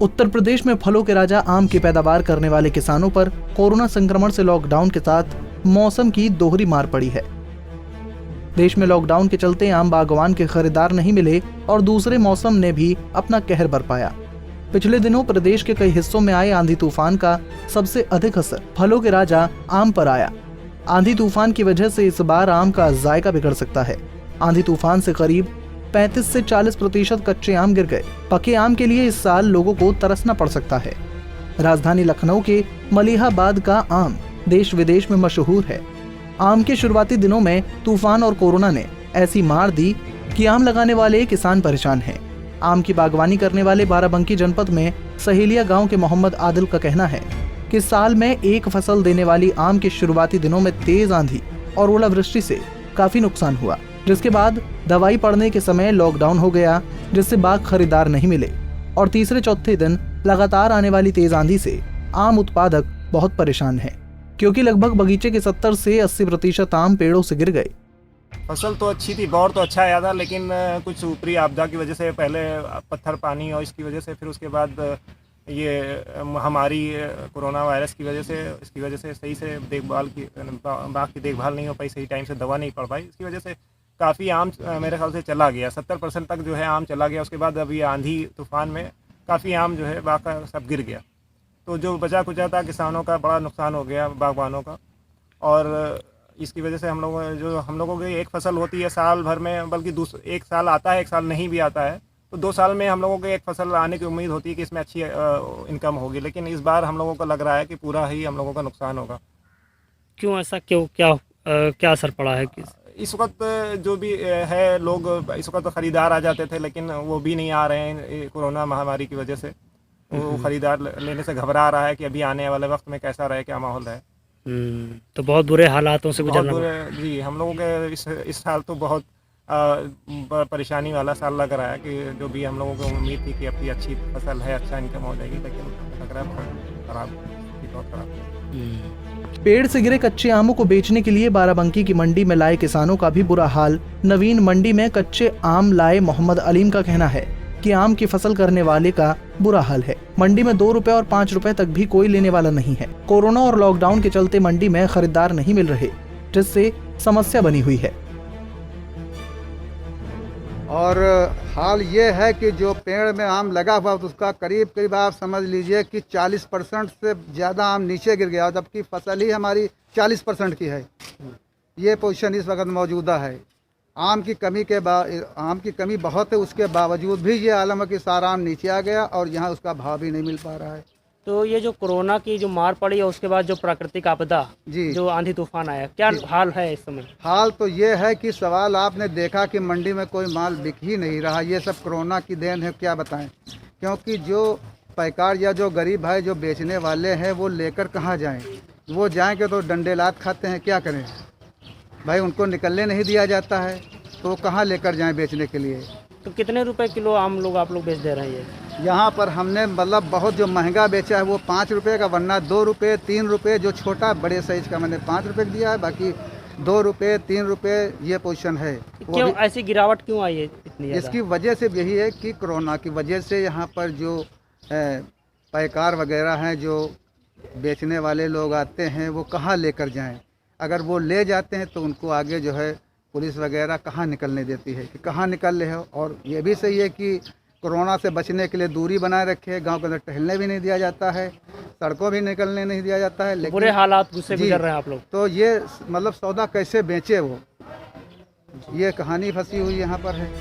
उत्तर प्रदेश में फलों के राजा आम की पैदावार करने वाले किसानों पर कोरोना संक्रमण से लॉकडाउन के साथ मौसम की दोहरी मार पड़ी है। देश में लॉकडाउन के चलते आम बागवान के खरीदार नहीं मिले और दूसरे मौसम ने भी अपना कहर बरपाया। पिछले दिनों प्रदेश के कई हिस्सों में आए आंधी तूफान का सबसे अधिक असर फलों के राजा आम पर आया। आंधी तूफान की वजह से इस बार आम का जायका बिगड़ सकता है। आंधी तूफान से करीब 35 से 40% कच्चे आम गिर गए। पके आम के लिए इस साल लोगों को तरसना पड़ सकता है। राजधानी लखनऊ के मलिहाबाद का आम देश विदेश में मशहूर है। आम के शुरुआती दिनों में तूफान और कोरोना ने ऐसी मार दी कि आम लगाने वाले किसान परेशान हैं। आम की बागवानी करने वाले बाराबंकी जनपद में सहेलिया गांव के मोहम्मद आदिल का कहना है कि साल में एक फसल देने वाली आम के शुरुआती दिनों में तेज आंधी और ओलावृष्टि से काफी नुकसान हुआ, जिसके बाद दवाई पड़ने के समय लॉकडाउन हो गया, जिससे बाग खरीदार नहीं मिले और तीसरे चौथे दिन लगातार आने वाली तेज आंधी से आम उत्पादक बहुत परेशान है, क्योंकि लगभग बगीचे के 70 से 80% आम पेड़ों से गिर गए। फसल तो अच्छी थी, बौर तो अच्छा आया था, लेकिन कुछ ऊपरी आपदा की वजह से पहले पत्थर पानी और इसकी वजह से, फिर उसके बाद ये महामारी कोरोना वायरस की वजह से, इसकी वजह से सही से देखभाल की बाग की देखभाल नहीं हो पाई, सही टाइम से दवा नहीं पड़ पाई। इसकी वजह से काफ़ी आम मेरे ख्याल से चला गया, 70% तक जो है आम चला गया। उसके बाद अभी आंधी तूफान में काफ़ी आम जो है बाग का सब गिर गया, तो जो बचा कुचा था किसानों का बड़ा नुकसान हो गया, बागवानों का। और इसकी वजह से हम लोगों की एक फसल होती है साल भर में, बल्कि एक साल आता है, एक साल नहीं भी आता है, तो 2 साल में हम लोगों को एक फसल आने की उम्मीद होती है कि इसमें अच्छी इनकम होगी। लेकिन इस बार हम लोगों को लग रहा है कि पूरा ही हम लोगों का नुकसान होगा। क्यों ऐसा, क्या असर पड़ा है? इस वक्त जो भी है, लोग इस वक्त खरीदार आ जाते थे, लेकिन वो भी नहीं आ रहे हैं कोरोना महामारी की वजह से। वो खरीदार लेने से घबरा रहा है कि अभी आने वाले वक्त में कैसा रहे, क्या माहौल है। तो बहुत बुरे हालातों से गुजरना जी, हम लोगों के इस साल तो बहुत परेशानी वाला साल लग रहा है कि जो भी हम लोगों को उम्मीद थी कि अपनी अच्छी फसल है, अच्छा इनकम हो जाएगी, लेकिन लग रहा है बहुत खराब। पेड़ से गिरे कच्चे आमों को बेचने के लिए बाराबंकी की मंडी में लाए किसानों का भी बुरा हाल। नवीन मंडी में कच्चे आम लाए मोहम्मद अलीम का कहना है कि आम की फसल करने वाले का बुरा हाल है। मंडी में 2 रुपए और 5 रुपए तक भी कोई लेने वाला नहीं है। कोरोना और लॉकडाउन के चलते मंडी में खरीदार नहीं मिल रहे, जिससे समस्या बनी हुई है। और हाल ये है कि जो पेड़ में आम लगा हुआ उसका करीब आप समझ लीजिए कि 40% से ज़्यादा आम नीचे गिर गया, जबकि फसल ही हमारी 40% की है। ये पोजीशन इस वक्त मौजूदा है। आम की कमी बहुत है, उसके बावजूद भी ये आलम है कि सारा आम नीचे आ गया और यहाँ उसका भाव भी नहीं मिल पा रहा है। तो ये जो कोरोना की जो मार पड़ी है, उसके बाद जो प्राकृतिक आपदा जी, जो आंधी तूफान आया, क्या हाल है इस समय? हाल तो ये है कि सवाल आपने देखा कि मंडी में कोई माल बिक ही नहीं रहा। ये सब कोरोना की देन है, क्या बताएं, क्योंकि जो पैकार या जो गरीब भाई जो बेचने वाले हैं वो लेकर कहाँ जाएं? वो जाएंगे तो डंडे लात खाते हैं, क्या करें भाई, उनको निकलने नहीं दिया जाता है, तो कहाँ लेकर जाएं बेचने के लिए। तो कितने रुपए किलो आम आप लोग बेच दे रहे हैं? यहाँ पर हमने मतलब बहुत जो महंगा बेचा है वो 5 रुपये का, वरना 2 रुपये 3 रुपये, जो छोटा बड़े साइज का मैंने 5 रुपये दिया है, बाकी 2 रुपये 3 रुपये ये पोजीशन है। क्यों ऐसी गिरावट क्यों आई है इतनी? इसकी वजह से यही है कि कोरोना की वजह से यहाँ पर जो पैकार वगैरह हैं, जो बेचने वाले लोग आते हैं, वो कहाँ लेकर जाएँ। अगर वो ले जाते हैं तो उनको आगे जो है पुलिस वगैरह कहाँ निकलने देती है कि कहाँ निकल रहे हो। और ये भी सही है कि कोरोना से बचने के लिए दूरी बनाए रखे, गांव के अंदर टहलने भी नहीं दिया जाता है, सड़कों भी निकलने नहीं दिया जाता है। लेकिन बुरे हालात से गुजर रहे हैं आप लोग, तो ये मतलब सौदा कैसे बेचे, वो ये कहानी फंसी हुई यहाँ पर है।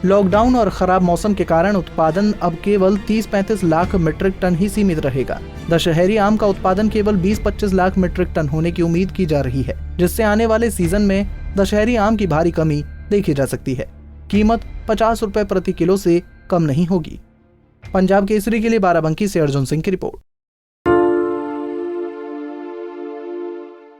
लॉकडाउन और खराब मौसम के कारण उत्पादन अब केवल 30-35 लाख मीट्रिक टन ही सीमित रहेगा। दशहरी आम का उत्पादन केवल 20-25 लाख मीट्रिक टन होने की उम्मीद की जा रही है, जिससे आने वाले सीजन में दशहरी आम की भारी कमी देखी जा सकती है। कीमत 50 रुपए प्रति किलो से कम नहीं होगी। पंजाब केसरी के लिए बाराबंकी से अर्जुन सिंह की रिपोर्ट।